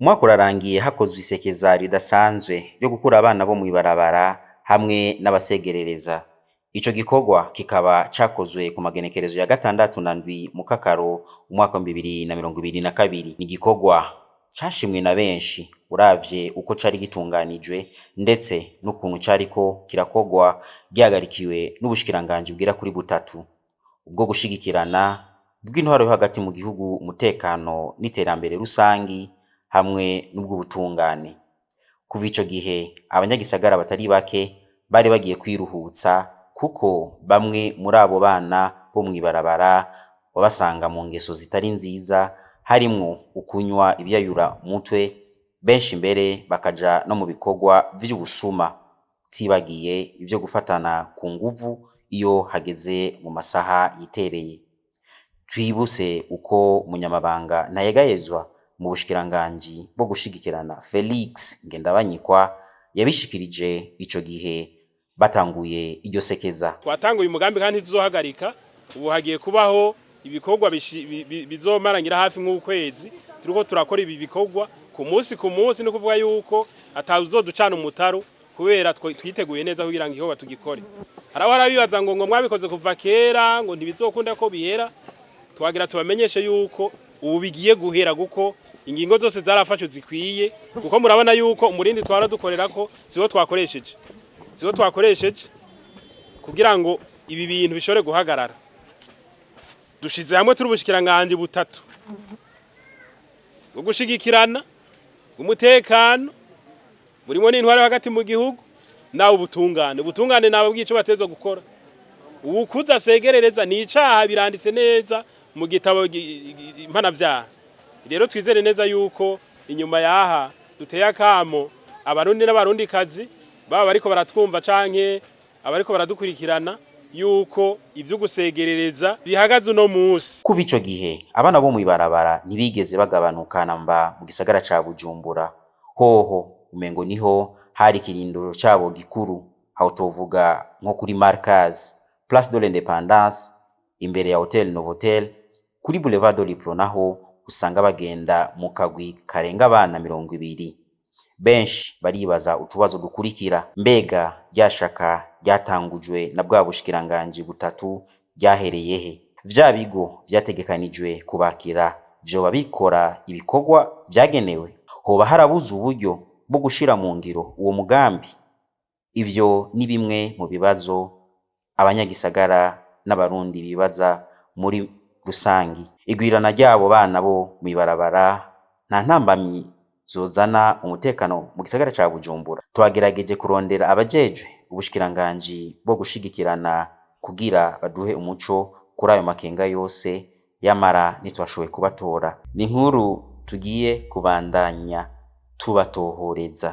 Umwaka urarangiye hakozwe isekeza ridasanzwe ryo gukura abana bo mw'ibarabara hamwe n'abasegerereza. Ico gikorwa kikaba cakozwe ku magenekerezo ya 6 na 7 mu kakaro umwaka wa 2022. Ni igikorwa cashimwe na benshi uravye uko cari gitunganijwe ndetse n'ukuntu cariko kirakorwa gihagarikiwe n'ubushikiranganji bwira kuri butatu ubwo gushigikirana bw'intwaro yo hagati mu gihugu, umutekano n'iterambere rusangi hamwe n'ubw'ubutungane. Kuva ico gihe abanyagisagara batari bake bari bagiye kwiruhutsa kuko bamwe muri abo bana bo mw'ibarabara wabasanga mu ngeso zitari nziza, harimwo ukunywa ibyayura mutwe, benshi mbere bakaja no mu bikorwa vy'ubusuma, tibagiye ivyo gufatana ku nguvu iyo hageze mu masaha yitereye. Twibuse uko umunyamabanga ntayegayezwa mu bushikiranganji bwo gushigikirana Felix Ngendabanyikwa yabishikirije ico gihe batanguye iryo sekeza. Twatanguye umugambi kandi tuzohagarika, ubu hagiye kubaho ibikorwa bizomarangira hafi nk'ukwezi, turiko turakora ibi bikorwa ku munsi no kuvuga yuko atazoducana umutaro kubera twiteguye neza kugira ngo igikorwa tugikore. Harabibaza ngo mwabikoze kuva kera ngo ntibizokunda ko bihera, twagira tubamenyeshe yuko ubu bigiye guhera guko ingingo zose zarafashwe zikwiye, kuko murabona yuko umurindi twara dukorera ko siwo twakoresheje kugira ngo ibi bintu bishore guhagarara. Dushize hamwe turi ubushikiranganje butatu bwo gushigikirana umutekano burimo n'intwaro hagati mu gihugu nawo ubutungane nabo bw'ico batezo gukora. Uwukuza segerereza ni icaha biranditse neza mu gitabo impanavyaha. Rero twizere neza yuko inyuma yaha duteye akamo abarundi n'abarundi kazi baba bariko baratwumva canke abariko baradukurikirana yuko ivyo gusegerereza bihagaze uno musi. Kuva ico gihe abana bo mw'ibarabara ntibigeze bagabanuka namba mu gisagara ca Bujumbura. Hoho umengo niho hari kirindiro cabo gikuru, aho tovuga nko kuri Markaz, Place de l'Indépendance, imbere ya Hotel Novotel, kuri Boulevard de l'Ipro naho usanga bagenda mu kagwi karenga abana 200. Benshi baribaza utubazo dukurikira: mbega ryashaka ryatangujwe na bwa bushikiranganje butatu ryahereye he? Vya bigo vyategekanijwe kubakira vyoba bikora ibikorwa vyagenewe? Hoba harabuze uburyo bwo gushira mu ngiro uwo mugambi? Ivyo ni bimwe mu bibazo abanyagisagara n'abarundi bibaza muri rusangi. Igwirana ryabo bana bo mw'ibarabara nta ntambamyi zozana umutekano mu gisagara ca Bujumbura. Twagerageje kurondera abajejwe ubushikiranganji bwo gushigikirana kugira baduhe umuco kuri ayo makenga yose, yamara ntitwashoboye kubatora. Ni nkuru tugiye kubandanya tubatohoreza.